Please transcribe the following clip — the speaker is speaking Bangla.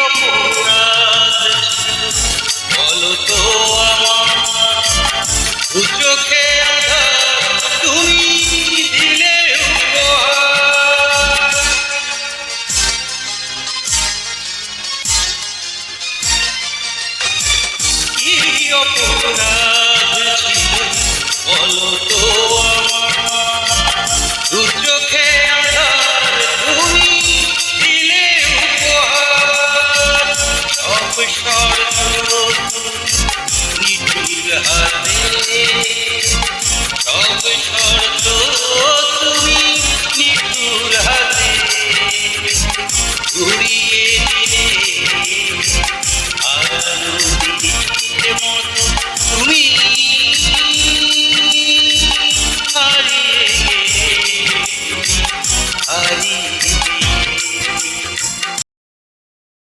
অপরাধ বলো তো আমার দু চোখে আঁধার তুমি দিলে উপহার। কি অপরাধ ছিল বলো তো